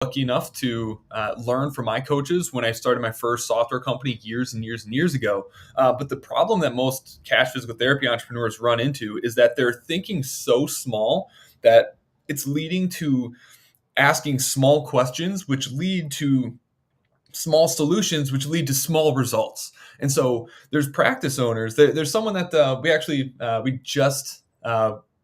lucky enough to learn from my coaches when I started my first software company years and years and years ago. But the problem that most cash physical therapy entrepreneurs run into is that they're thinking so small that it's leading to asking small questions, which lead to small solutions, which lead to small results. And so there's practice owners. There's someone that we just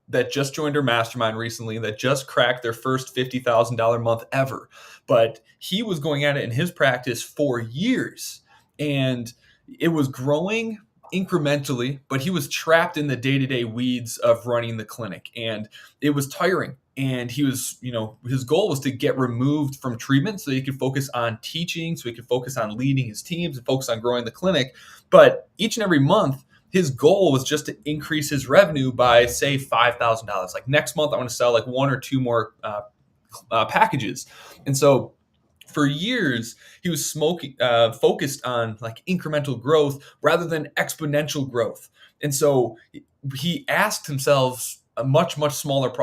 that just joined our mastermind recently that just cracked their first $50,000 month ever. But he was going at it in his practice for years, and it was growing incrementally, but he was trapped in the day-to-day weeds of running the clinic, and it was tiring. And he was, his goal was to get removed from treatment so he could focus on teaching, so he could focus on leading his teams and focus on growing the clinic. But each and every month, his goal was just to increase his revenue by, say, $5,000. Like, next month, I want to sell like one or two more packages. And so for years, he was focused on like incremental growth rather than exponential growth. And so he asked himself a much smaller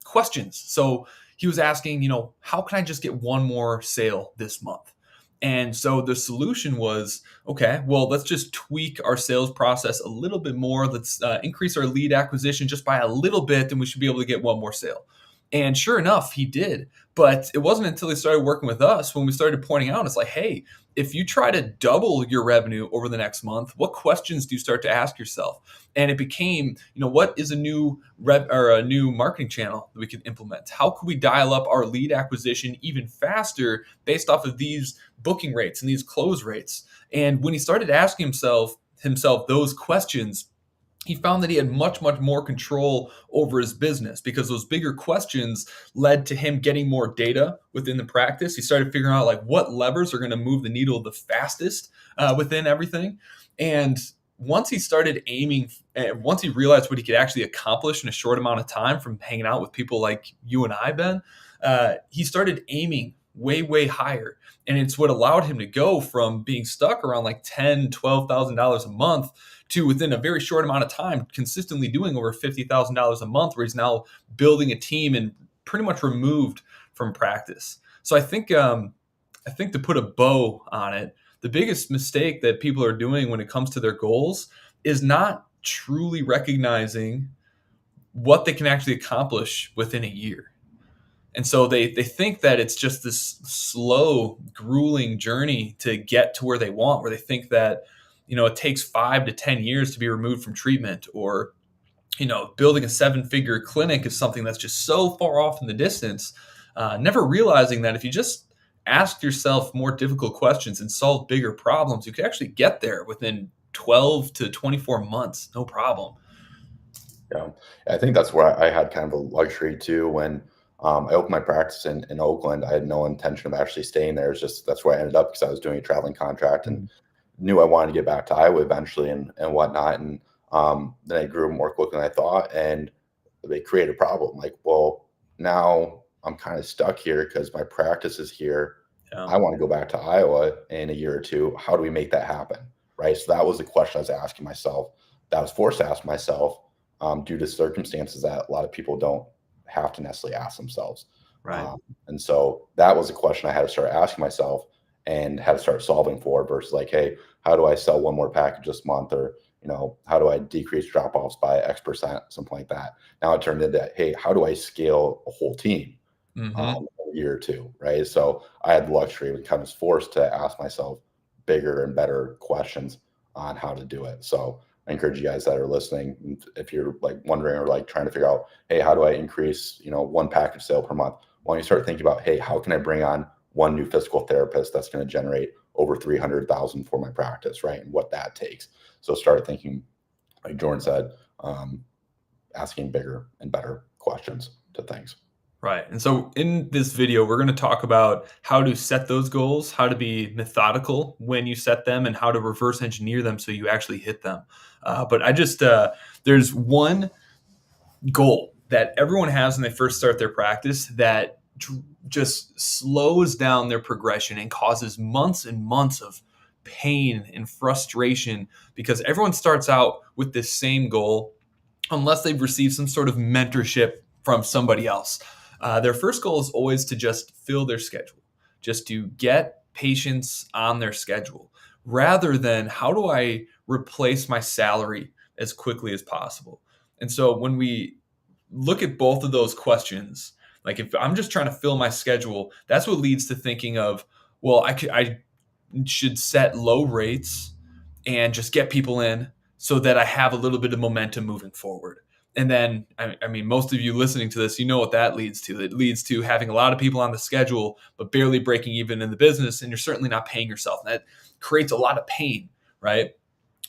questions. So he was asking, how can I just get one more sale this month? And so the solution was, okay, well, let's just tweak our sales process a little bit more. Let's increase our lead acquisition just by a little bit, and we should be able to get one more sale. And sure enough, he did. But it wasn't until he started working with us when we started pointing out, it's like, hey, if you try to double your revenue over the next month, what questions do you start to ask yourself? And it became, what is a new new marketing channel that we can implement? How could we dial up our lead acquisition even faster based off of these booking rates and these close rates? And when he started asking himself those questions, he found that he had much more control over his business, because those bigger questions led to him getting more data within the practice. He started figuring out like what levers are going to move the needle the fastest within everything. And once he realized what he could actually accomplish in a short amount of time from hanging out with people like you and I, Ben, he started aiming way higher. And it's what allowed him to go from being stuck around like $10,000, $12,000 a month to, within a very short amount of time, consistently doing over $50,000 a month, where he's now building a team and pretty much removed from practice. So I think to put a bow on it, the biggest mistake that people are doing when it comes to their goals is not truly recognizing what they can actually accomplish within a year. And so they think that it's just this slow, grueling journey to get to where they want, where they think that, it takes 5 to 10 years to be removed from treatment, or, building a 7-figure clinic is something that's just so far off in the distance, never realizing that if you just ask yourself more difficult questions and solve bigger problems, you could actually get there within 12 to 24 months, no problem. Yeah, I think that's where I had kind of a luxury too. When I opened my practice in Oakland, I had no intention of actually staying there. It's just that's where I ended up, because I was doing a traveling contract and knew I wanted to get back to Iowa eventually and whatnot. And then I grew more quickly than I thought, and they created a problem. Like, well, now I'm kind of stuck here because my practice is here. Yeah. I want to go back to Iowa in a year or two. How do we make that happen? Right. So that was the question I was asking myself, that I was forced to ask myself, due to circumstances that a lot of people don't have to necessarily ask themselves. Right. And so that was a question I had to start asking myself and had to start solving for, versus like, hey, how do I sell one more package this month? Or, how do I decrease drop-offs by X%, something like that. Now it turned into, hey, how do I scale a whole team in a year or two, right? So I had the luxury of kind of forced to ask myself bigger and better questions on how to do it. So I encourage you guys that are listening, if you're like wondering or like trying to figure out, hey, how do I increase, one package sale per month? Why don't you start thinking about, hey, how can I bring on one new physical therapist that's going to generate over 300,000 for my practice, right? And what that takes. So start thinking, like Jordan said, asking bigger and better questions to things. Right. And so in this video, we're going to talk about how to set those goals, how to be methodical when you set them, and how to reverse engineer them so you actually hit them. But there's one goal that everyone has when they first start their practice that just slows down their progression and causes months and months of pain and frustration, because everyone starts out with this same goal unless they've received some sort of mentorship from somebody else. Their first goal is always to just fill their schedule, just to get patients on their schedule, rather than how do I replace my salary as quickly as possible. And so when we look at both of those questions, like if I'm just trying to fill my schedule, that's what leads to thinking of, well, I should set low rates and just get people in so that I have a little bit of momentum moving forward. And then, I mean, most of you listening to this, you know what that leads to. It leads to having a lot of people on the schedule, but barely breaking even in the business. And you're certainly not paying yourself. And that creates a lot of pain, right?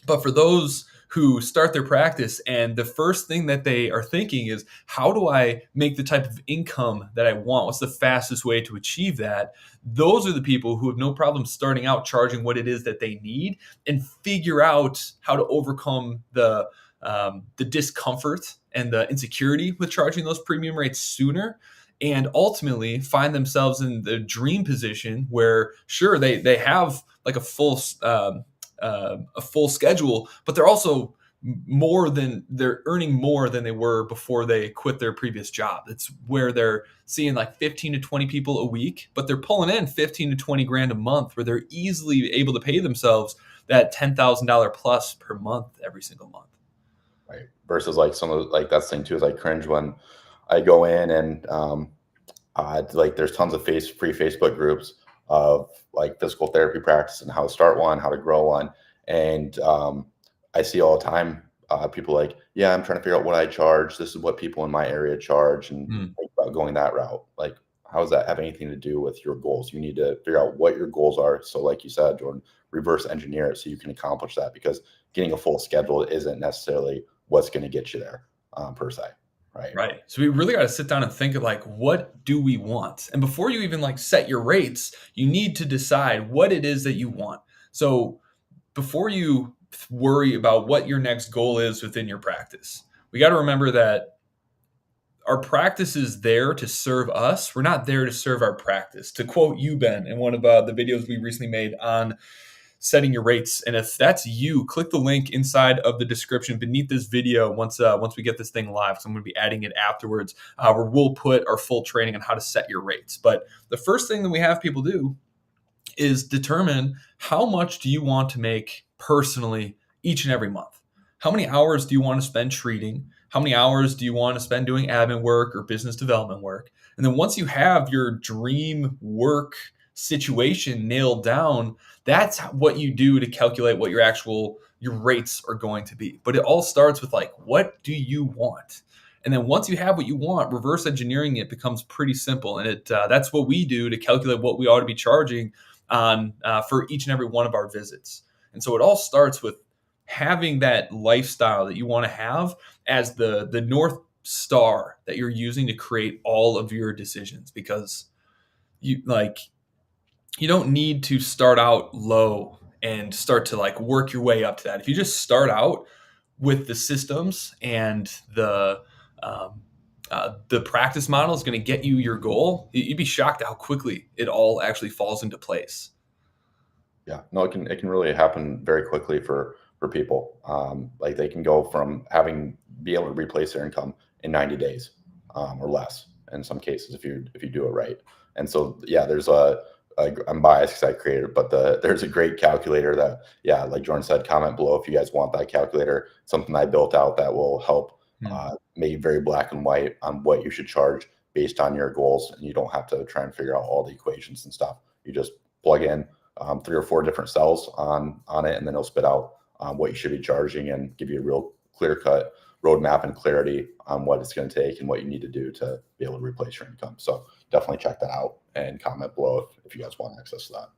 But for those who start their practice and the first thing that they are thinking is, how do I make the type of income that I want? What's the fastest way to achieve that? Those are the people who have no problem starting out charging what it is that they need and figure out how to overcome the discomfort and the insecurity with charging those premium rates sooner, and ultimately find themselves in the dream position where, sure, they have like a full schedule, but they're earning more than they were before they quit their previous job. It's where they're seeing like 15 to 20 people a week, but they're pulling in 15 to 20 grand a month, where they're easily able to pay themselves that $10,000 plus per month every single month. Right. Versus like some of like that's the thing too is I cringe when I go in and like there's tons of free Facebook groups of like physical therapy practice and how to start one, how to grow one. And I see all the time people like, yeah, I'm trying to figure out what I charge. This is what people in my area charge, and Mm. think about going that route. Like, how does that have anything to do with your goals? You need to figure out what your goals are. So like you said, Jordan, reverse engineer it so you can accomplish that, because getting a full schedule isn't necessarily what's going to get you there per se. Right. Right. So we really got to sit down and think of like, what do we want? And before you even like set your rates, you need to decide what it is that you want. So before you worry about what your next goal is within your practice, we got to remember that our practice is there to serve us. We're not there to serve our practice. To quote you, Ben, in one of the videos we recently made on setting your rates. And if that's you, click the link inside of the description beneath this video once we get this thing live. So I'm going to be adding it afterwards, where we'll put our full training on how to set your rates. But the first thing that we have people do is determine, how much do you want to make personally each and every month? How many hours do you want to spend treating? How many hours do you want to spend doing admin work or business development work? And then once you have your dream work situation nailed down, that's what you do to calculate what your rates are going to be. But it all starts with like, what do you want? And then once you have what you want, reverse engineering it becomes pretty simple. And that's what we do to calculate what we ought to be charging on for each and every one of our visits. And so it all starts with having that lifestyle that you want to have as the North Star that you're using to create all of your decisions, because you don't need to start out low and start to like work your way up to that. If you just start out with the systems and the practice model is going to get you your goal, you'd be shocked at how quickly it all actually falls into place. Yeah, no, it can really happen very quickly for people. Like they can go from be able to replace their income in 90 days or less in some cases if you do it right. And so yeah, I'm biased because I created it, but there's a great calculator that, yeah, like Jordan said, comment below if you guys want that calculator. Something I built out that will help make it very black and white on what you should charge based on your goals, and you don't have to try and figure out all the equations and stuff. You just plug in 3 or 4 different cells on it, and then it'll spit out what you should be charging and give you a real clear-cut roadmap and clarity on what it's going to take and what you need to do to be able to replace your income. So definitely check that out and comment below if you guys want access to that.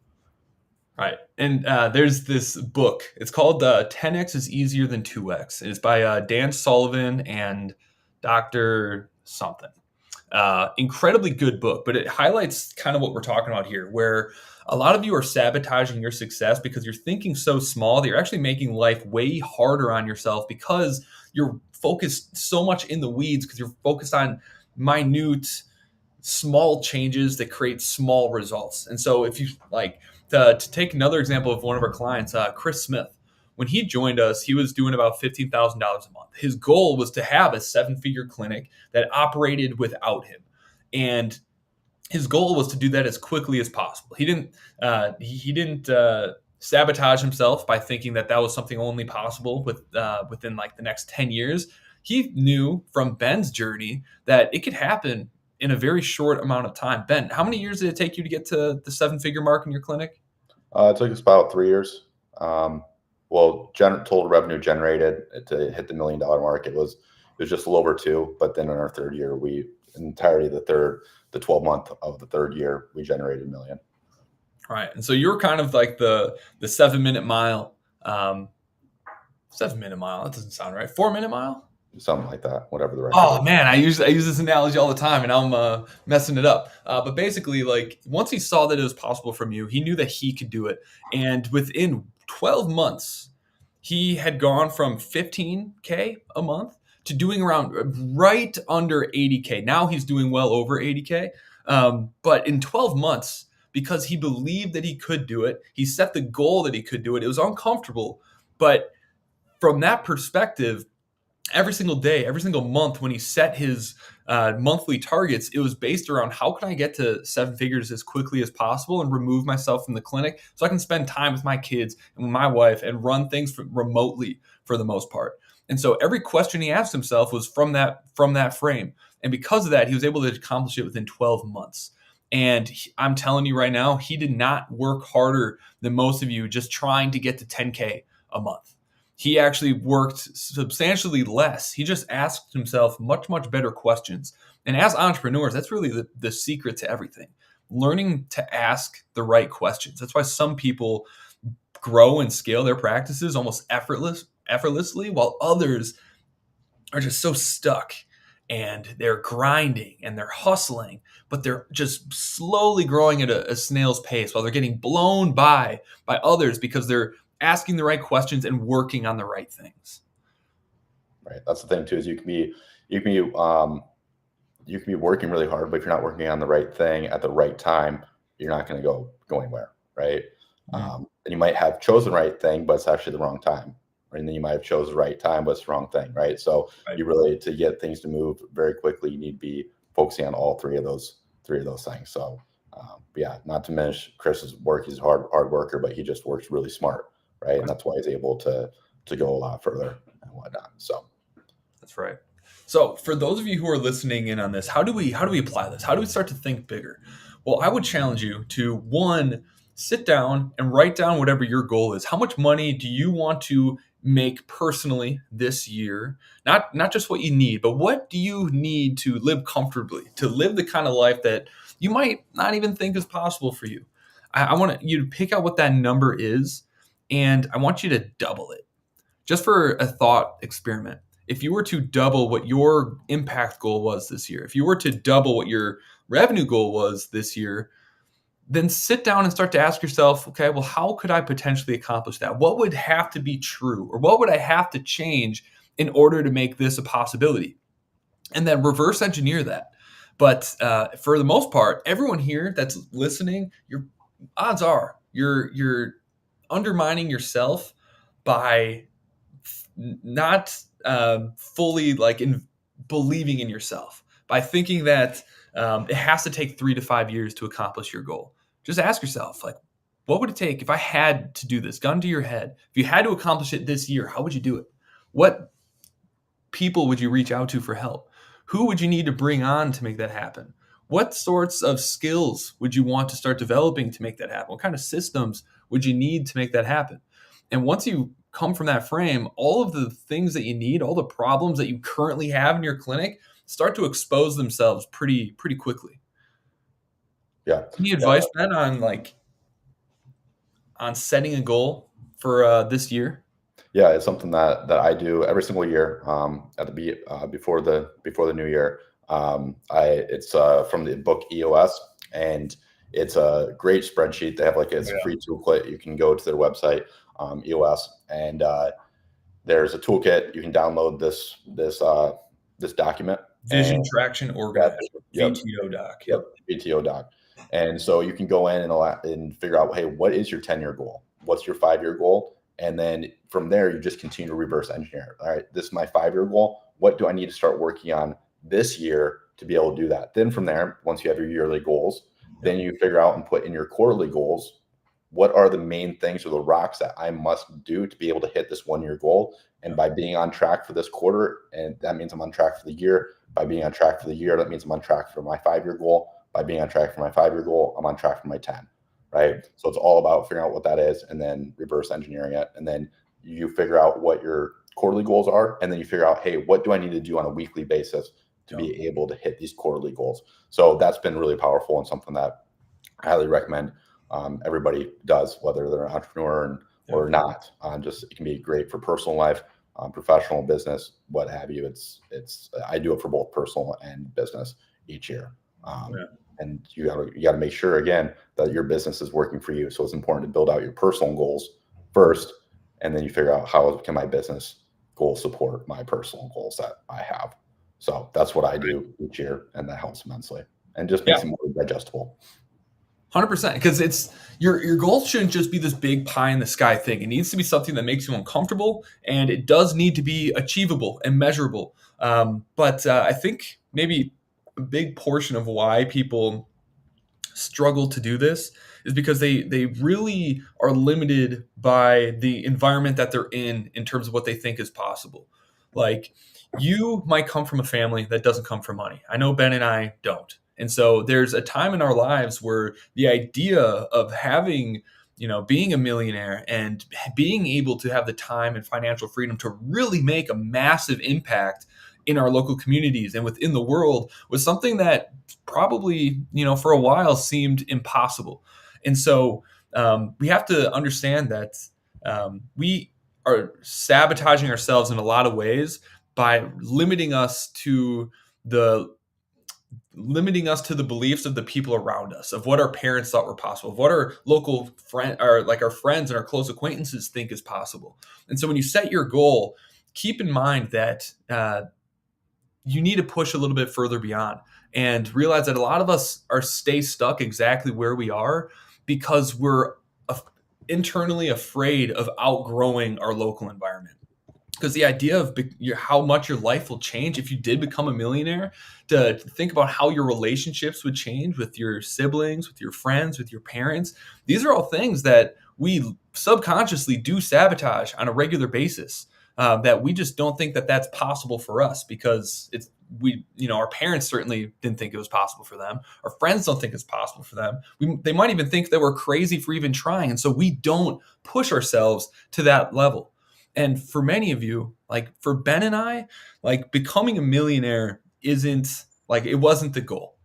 Right. And there's this book. It's called 10X is Easier Than 2X. It's by Dan Sullivan and Dr. something. Incredibly good book, but it highlights kind of what we're talking about here, where a lot of you are sabotaging your success because you're thinking so small that you're actually making life way harder on yourself, because you're focused so much in the weeds, because you're focused on minute, small changes that create small results. And so if you like to take another example of one of our clients, Chris Smith, when he joined us, he was doing about $15,000 a month. His goal was to have a 7-figure clinic that operated without him. And his goal was to do that as quickly as possible. He didn't sabotage himself by thinking that that was something only possible within like the next 10 years. He knew from Ben's journey that it could happen in a very short amount of time. Ben, how many years did it take you to get to the seven-figure mark in your clinic? It took us about 3 years. Well, total revenue generated to hit the $1 million mark. It was just a little over two, but then in our third year, entirety of the 12-month of the third year, we generated $1 million. Right. And so you're kind of like the 7 minute mile. 7 minute mile. That doesn't sound right. 4 minute mile. Something like that, whatever the right. Oh man, I use this analogy all the time, and I'm messing it up. But basically, like once he saw that it was possible from you, he knew that he could do it. And within 12 months, he had gone from 15K a month to doing around right under 80K. Now he's doing well over 80K. But in 12 months, because he believed that he could do it, he set the goal that he could do it. It was uncomfortable, but from that perspective, every single day, every single month, when he set his monthly targets, it was based around how can I get to seven figures as quickly as possible and remove myself from the clinic so I can spend time with my kids and with my wife and run things remotely for the most part. And so every question he asked himself was from that frame. And because of that, he was able to accomplish it within 12 months. And I'm telling you right now, he did not work harder than most of you just trying to get to 10K a month. He actually worked substantially less. He just asked himself much, much better questions. And as entrepreneurs, that's really the secret to everything. Learning to ask the right questions. That's why some people grow and scale their practices almost effortlessly, while others are just so stuck and they're grinding and they're hustling, but they're just slowly growing at a snail's pace while they're getting blown by others because they're asking the right questions and working on the right things. Right. That's the thing too, is you can be working really hard, but if you're not working on the right thing at the right time, you're not going to go anywhere. Right. And you might have chosen the right thing, but it's actually the wrong time. Right? And then you might have chosen the right time, but it's the wrong thing. Right. So you really, to get things to move very quickly, you need to be focusing on all three of those things. So yeah, not to diminish Chris's work. He's a hard worker, but he just works really smart. Right. And that's why he's able to go a lot further and whatnot. So that's right. So for those of you who are listening in on this, how do we apply this? How do we start to think bigger? Well, I would challenge you to, one, sit down and write down whatever your goal is. How much money do you want to make personally this year? Not just what you need, but what do you need to live comfortably, to live the kind of life that you might not even think is possible for you? I want you to pick out what that number is, and I want you to double it. Just for a thought experiment. If you were to double what your impact goal was this year, if you were to double what your revenue goal was this year, then sit down and start to ask yourself, okay, well, how could I potentially accomplish that? What would have to be true, or what would I have to change in order to make this a possibility? And then reverse engineer that. But for the most part, everyone here that's listening, your odds are you're undermining yourself by not fully believing in yourself, by thinking that it has to take 3 to 5 years to accomplish your goal. Just ask yourself, like, what would it take if I had to do this? Gun to your head. If you had to accomplish it this year, how would you do it? What people would you reach out to for help? Who would you need to bring on to make that happen? What sorts of skills would you want to start developing to make that happen? What kind of systems would you need to make that happen? And once you come from that frame, all of the things that you need, all the problems that you currently have in your clinic start to expose themselves pretty quickly. Yeah. Any advice, Ben, on setting a goal for this year? Yeah, it's something that I do every single year at the before the new year. It's from the book EOS, and it's a great spreadsheet. They have it's a free toolkit. You can go to their website, EOS, and there's a toolkit. You can download this document. Vision Traction Organizer, VTO doc. Yep, VTO doc. And so you can go in and figure out, hey, what is your 10-year goal? What's your 5-year goal? And then from there, you just continue to reverse engineer. All right, this is my 5-year goal. What do I need to start working on this year to be able to do that. Then from there, once you have your yearly goals, then you figure out and put in your quarterly goals, what are the main things or the rocks that I must do to be able to hit this 1 year goal? And by being on track for this quarter, and that means I'm on track for the year. By being on track for the year, that means I'm on track for my 5 year goal. By being on track for my 5 year goal, I'm on track for my 10, right? So it's all about figuring out what that is and then reverse engineering it. And then you figure out what your quarterly goals are. And then you figure out, hey, what do I need to do on a weekly basis to be able to hit these quarterly goals? So that's been really powerful and something that I highly recommend everybody does, whether they're an entrepreneur or not. Just it can be great for personal life, professional, business, what have you. It's I do it for both personal and business each year. And you got to make sure again that your business is working for you. So it's important to build out your personal goals first, and then you figure out how can my business goals support my personal goals that I have. So that's what I do each year, and that helps immensely and just makes it more digestible. 100%, because it's your goal shouldn't just be this big pie in the sky thing. It needs to be something that makes you uncomfortable, and it does need to be achievable and measurable. But I think maybe a big portion of why people struggle to do this is because they really are limited by the environment that they're in terms of what they think is possible. Like, you might come from a family that doesn't come from money. I know Ben and I don't. And so there's a time in our lives where the idea of having, being a millionaire and being able to have the time and financial freedom to really make a massive impact in our local communities and within the world was something that probably, for a while seemed impossible. And so we have to understand that we are sabotaging ourselves in a lot of ways by limiting us to the beliefs of the people around us, of what our parents thought were possible, of what our local friend or like our friends and our close acquaintances think is possible. And so when you set your goal, keep in mind that you need to push a little bit further beyond and realize that a lot of us stay stuck exactly where we are because we're internally afraid of outgrowing our local environment. Because the idea of how much your life will change if you did become a millionaire, to think about how your relationships would change with your siblings, with your friends, with your parents. These are all things that we subconsciously do sabotage on a regular basis. That we just don't think that that's possible for us because our parents certainly didn't think it was possible for them. Our friends don't think it's possible for them. They might even think that we're crazy for even trying. And so we don't push ourselves to that level. And for many of you, like for Ben and I, like becoming a millionaire it wasn't the goal.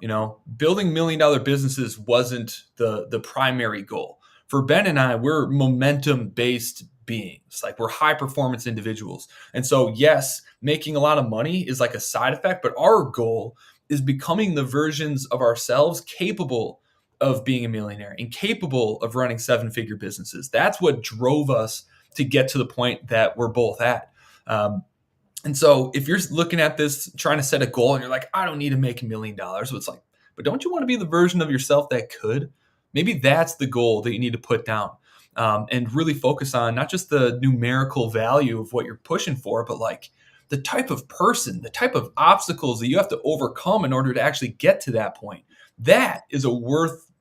Building $1 million businesses wasn't the primary goal. For Ben and I, we're momentum based beings. Like, we're high performance individuals. And so, yes, making a lot of money is like a side effect, but our goal is becoming the versions of ourselves capable of being a millionaire and capable of running 7-figure businesses. That's what drove us to get to the point that we're both at. And so if you're looking at this, trying to set a goal and you're like, I don't need to make $1 million. So it's like, but don't you want to be the version of yourself that could? Maybe that's the goal that you need to put down, and really focus on not just the numerical value of what you're pushing for, but like the type of person, the type of obstacles that you have to overcome in order to actually get to that point. That is a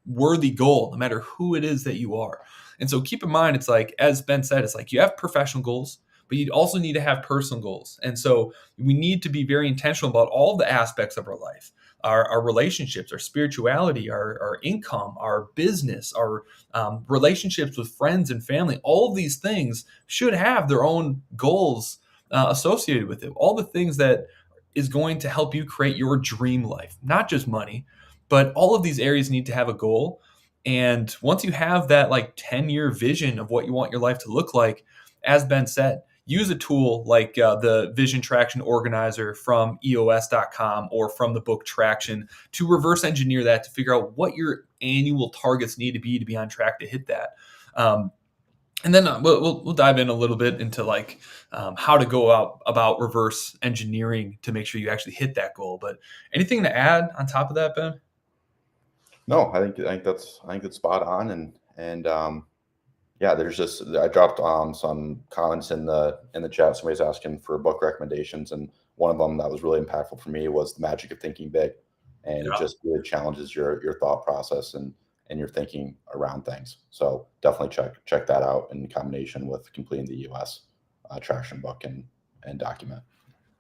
worthy goal, no matter who it is that you are. And so keep in mind, it's like, as Ben said, it's like you have professional goals, but you also need to have personal goals. And so we need to be very intentional about all the aspects of our life, our relationships, our spirituality, our income, our business, our relationships with friends and family. All of these things should have their own goals associated with it. All the things that is going to help you create your dream life, not just money, but all of these areas need to have a goal. And once you have that like 10-year vision of what you want your life to look like, as Ben said, use a tool like the Vision Traction Organizer from EOS.com or from the book Traction to reverse engineer that, to figure out what your annual targets need to be on track to hit that. And then we'll dive in a little bit into like how to go about reverse engineering to make sure you actually hit that goal. But anything to add on top of that, Ben? No, I think that's spot on, and yeah, I dropped some comments in the chat. Somebody's asking for book recommendations, and one of them that was really impactful for me was The Magic of Thinking Big, and it Yeah. just really challenges your thought process and your thinking around things. So definitely check that out in combination with completing the US traction book and document.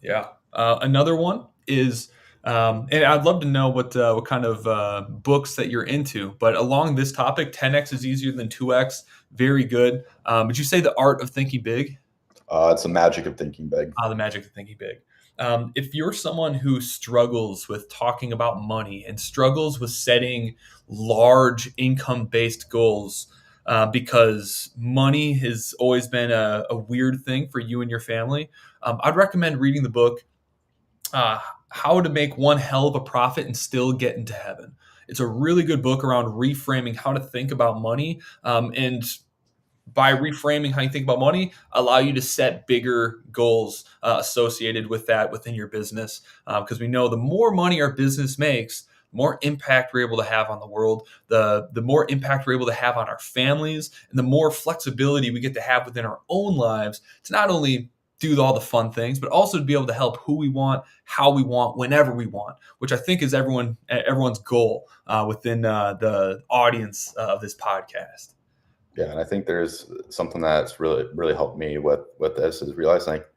Yeah. Another one is, and I'd love to know what kind of books that you're into. But along this topic, 10x is easier than 2x. Very good. Would you say The Art of Thinking Big? It's The Magic of Thinking Big. The Magic of Thinking Big. If you're someone who struggles with talking about money and struggles with setting large income based goals, because money has always been a weird thing for you and your family, I'd recommend reading the book, uh, How to Make One Hell of a Profit and Still Get into Heaven. It's a really good book around reframing how to think about money, and by reframing how you think about money, allow you to set bigger goals associated with that within your business. Because we know the more money our business makes, the more impact we're able to have on the world, the more impact we're able to have on our families, and the more flexibility we get to have within our own lives to not only do all the fun things, but also to be able to help who we want, how we want, whenever we want, which I think is everyone's goal within the audience of this podcast. Yeah, and I think there's something that's really helped me with this is realizing like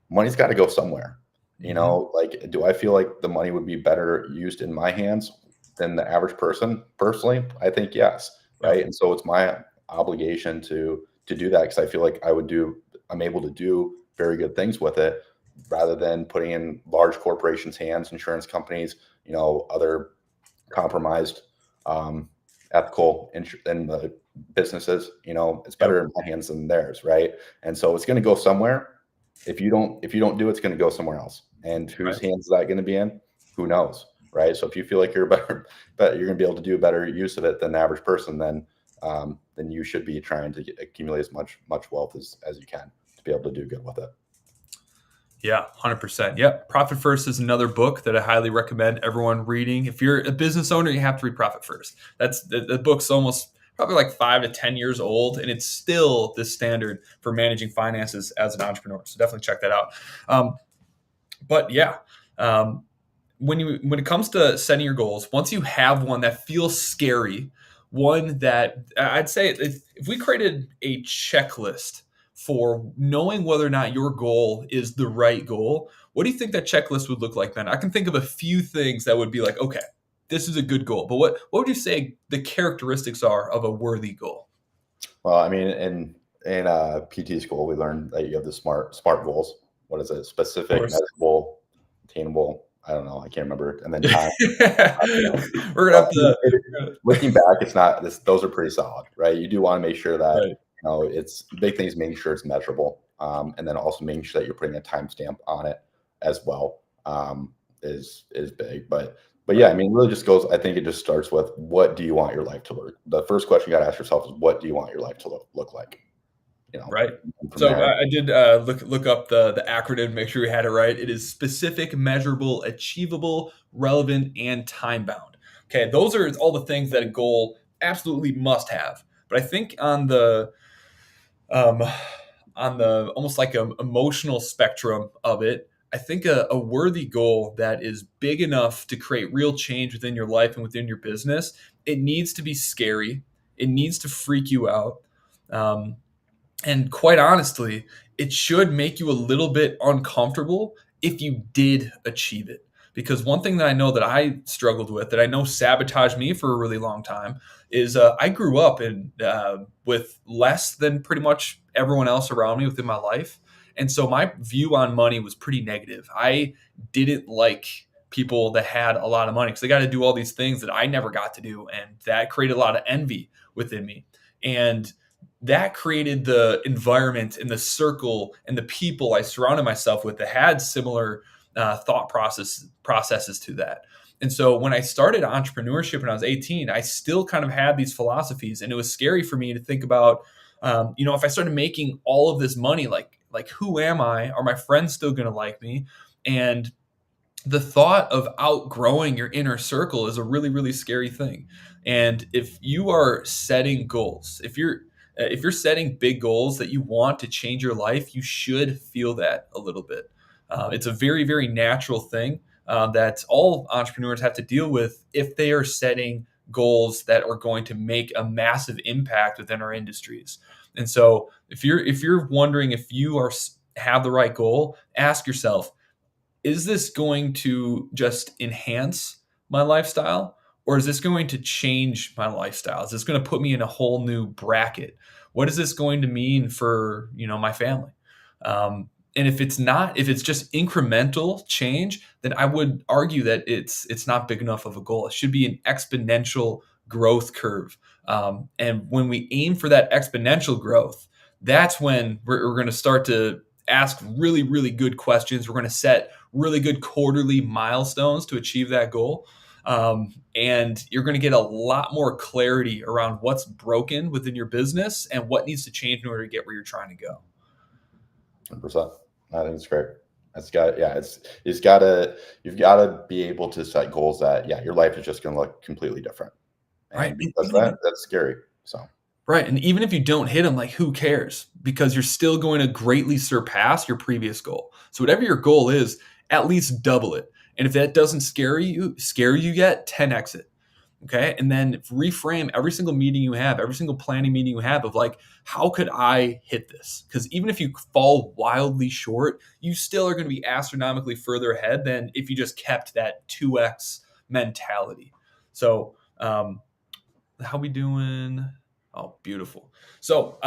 money's got to go somewhere. You Mhm. know, like do I feel like the money would be better used in my hands than the average person? Personally, I think yes, Yep. right? And so it's my obligation to do that because I feel like I'm able to do very good things with it rather than putting in large corporations' hands, insurance companies, other compromised um, ethical in the businesses. It's Yep. better in my hands than theirs, right? And so it's going to go somewhere. If you don't do it, it's going to go somewhere else. And whose Right. hands is that going to be in? Who knows, right? So if you feel like you're better, but you're going to be able to do a better use of it than the average person, then you should be trying to accumulate as much wealth as you can to be able to do good with it. Yeah, 100%. Yep. Profit First is another book that I highly recommend everyone reading. If you're a business owner, you have to read Profit First. The book's almost probably like 5 to 10 years old, and it's still the standard for managing finances as an entrepreneur. So definitely check that out. But yeah, um, when it comes to setting your goals, once you have one that feels scary, one that I'd say if we created a checklist for knowing whether or not your goal is the right goal, what do you think that checklist would look like, Ben? I can think of a few things that would be like, okay, this is a good goal. But what would you say the characteristics are of a worthy goal? Well, I mean, in PT school, we learned that you have the smart goals. What is it? Of Specific, course. measurable, attainable. I don't know. I can't remember. And then time. We're gonna Well, have to. looking back, it's not. Those are pretty solid, right? You do want to make sure that Right. it's big things. Making sure it's measurable, and then also making sure that you're putting a timestamp on it as well is big. But yeah, I Right. mean, it really just goes. I think it just starts with what do you want your life to look. The first question you got to ask yourself is what do you want your life to look like? Right. And from So there, I did look up the acronym, make sure we had it right. It is specific, measurable, achievable, relevant, and time bound. Okay, those are all the things that a goal absolutely must have. But I think um, on the almost like a emotional spectrum of it, I think a worthy goal that is big enough to create real change within your life and within your business, it needs to be scary. It needs to freak you out. Um, and quite honestly, it should make you a little bit uncomfortable if you did achieve it. Because one thing that I know that I struggled with, that I know sabotaged me for a really long time, is I grew up with less than pretty much everyone else around me within my life. And so my view on money was pretty negative. I didn't like people that had a lot of money because they got to do all these things that I never got to do. And that created a lot of envy within me. And that created the environment and the circle and the people I surrounded myself with that had similar thought processes to that. And so when I started entrepreneurship when I was 18, I still kind of had these philosophies, and it was scary for me to think about, if I started making all of this money, like who am I? Are my friends still going to like me? And the thought of outgrowing your inner circle is a really really scary thing. And if you are setting goals, if you're setting big goals that you want to change your life, you should feel that a little bit. It's a very, very natural thing that all entrepreneurs have to deal with if they are setting goals that are going to make a massive impact within our industries. And so, if you're wondering if you have the right goal, ask yourself, is this going to just enhance my lifestyle, or is this going to change my lifestyle? Is this going to put me in a whole new bracket? What is this going to mean for my family? And if it's just incremental change, then I would argue that it's not big enough of a goal. It should be an exponential growth curve. And when we aim for that exponential growth, that's when we're going to start to ask really, really good questions. We're going to set really good quarterly milestones to achieve that goal. And you're going to get a lot more clarity around what's broken within your business and what needs to change in order to get where you're trying to go. 100%. I think it's great. You've got to be able to set goals that, your life is just going to look completely different. Right. And because that's scary. So, right. And even if you don't hit them, like, who cares? Because you're still going to greatly surpass your previous goal. So whatever your goal is, at least double it. And if that doesn't scare you yet, 10x it. Okay. And then reframe every single meeting you have, every single planning meeting you have of like, how could I hit this? Because even if you fall wildly short, you still are going to be astronomically further ahead than if you just kept that 2x mentality. So, how we doing? Oh, beautiful. So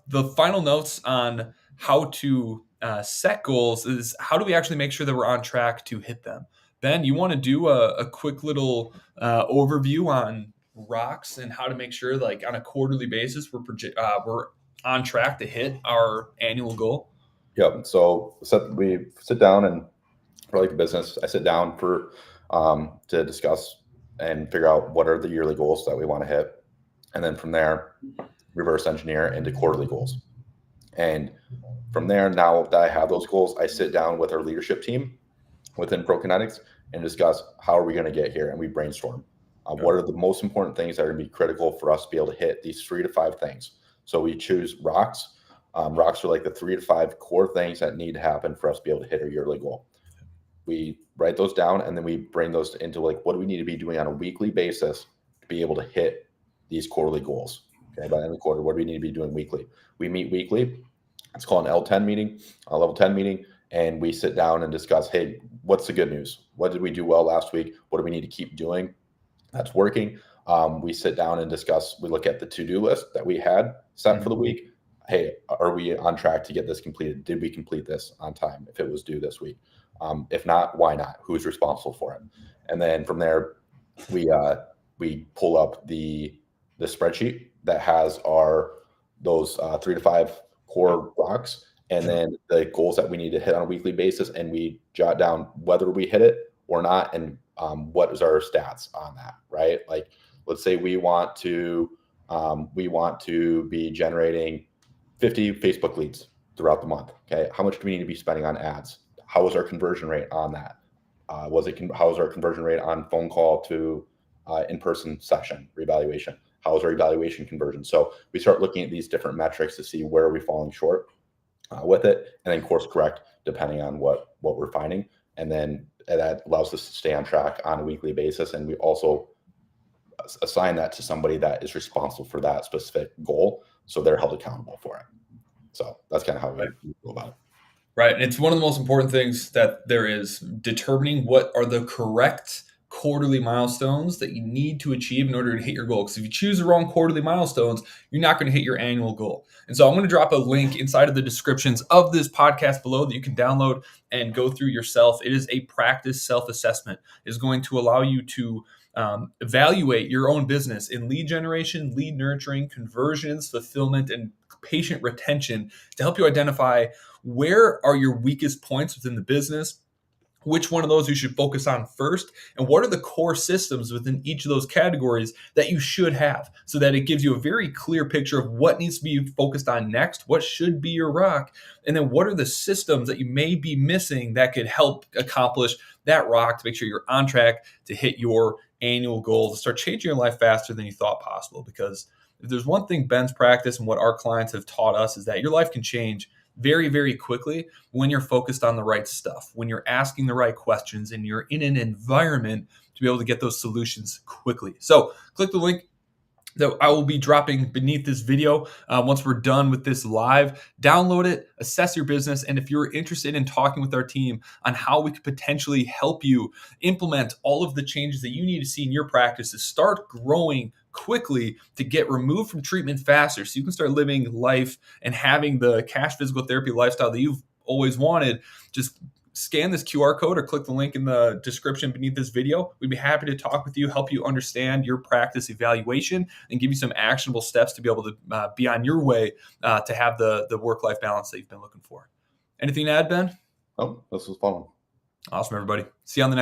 the final notes on how to set goals is, how do we actually make sure that we're on track to hit them? Ben, you want to do a quick little overview on rocks and how to make sure, like, on a quarterly basis, we're on track to hit our annual goal? yep. So we sit down, and for like a business, I sit down to discuss and figure out what are the yearly goals that we want to hit. And then from there, reverse engineer into quarterly goals. And from there, now that I have those goals, I sit down with our leadership team within ProKinetics and discuss how are we going to get here, and we brainstorm. What are the most important things that are going to be critical for us to be able to hit these 3 to 5 things? So we choose rocks. Rocks are like the 3 to 5 core things that need to happen for us to be able to hit our yearly goal. We write those down, and then we bring those into, like, what do we need to be doing on a weekly basis to be able to hit these quarterly goals? Okay, by the end of the quarter, what do we need to be doing weekly? We meet weekly. It's called an L10 meeting, a level 10 meeting, and we sit down and discuss, hey, what's the good news? What did we do well last week? What do we need to keep doing that's working? We sit down and discuss. We look at the to-do list that we had set for the week. Hey, are we on track to get this completed? Did we complete this on time if it was due this week? If not, why not? Who's responsible for it? And then from there, we pull up the spreadsheet that has those 3 to 5 core rocks, and then the goals that we need to hit on a weekly basis, and we jot down whether we hit it or not, and what is our stats on that, right? Like, let's say we want to be generating 50 Facebook leads throughout the month. Okay, how much do we need to be spending on ads? How was our conversion rate on that? How was our conversion rate on phone call to in-person session reevaluation? How is our evaluation conversion? So we start looking at these different metrics to see where are we falling short with it, and then course correct depending on what we're finding. And then that allows us to stay on track on a weekly basis. And we also assign that to somebody that is responsible for that specific goal, so they're held accountable for it. So that's kind of how we go about it. Right. And it's one of the most important things that there is, determining what are the correct quarterly milestones that you need to achieve in order to hit your goal. Because if you choose the wrong quarterly milestones, you're not going to hit your annual goal. And so I'm going to drop a link inside of the descriptions of this podcast below that you can download and go through yourself. It is a practice self-assessment. It is going to allow you to evaluate your own business in lead generation, lead nurturing, conversions, fulfillment, and patient retention to help you identify where are your weakest points within the business, which one of those you should focus on first, and what are the core systems within each of those categories that you should have, so that it gives you a very clear picture of what needs to be focused on next, what should be your rock, and then what are the systems that you may be missing that could help accomplish that rock to make sure you're on track to hit your annual goal, to start changing your life faster than you thought possible. Because if there's one thing Ben's practice and what our clients have taught us is that your life can change very, very quickly when you're focused on the right stuff, when you're asking the right questions, and you're in an environment to be able to get those solutions quickly. So click the link that I will be dropping beneath this video once we're done with this live. Download it, assess your business, and if you're interested in talking with our team on how we could potentially help you implement all of the changes that you need to see in your practice to start growing quickly, to get removed from treatment faster so you can start living life and having the cash physical therapy lifestyle that you've always wanted, just scan this QR code or click the link in the description beneath this video. We'd be happy to talk with you, help you understand your practice evaluation, and give you some actionable steps to be able to be on your way to have the work-life balance that you've been looking for. Anything to add, Ben? Oh, this was fun. Awesome, everybody. See you on the next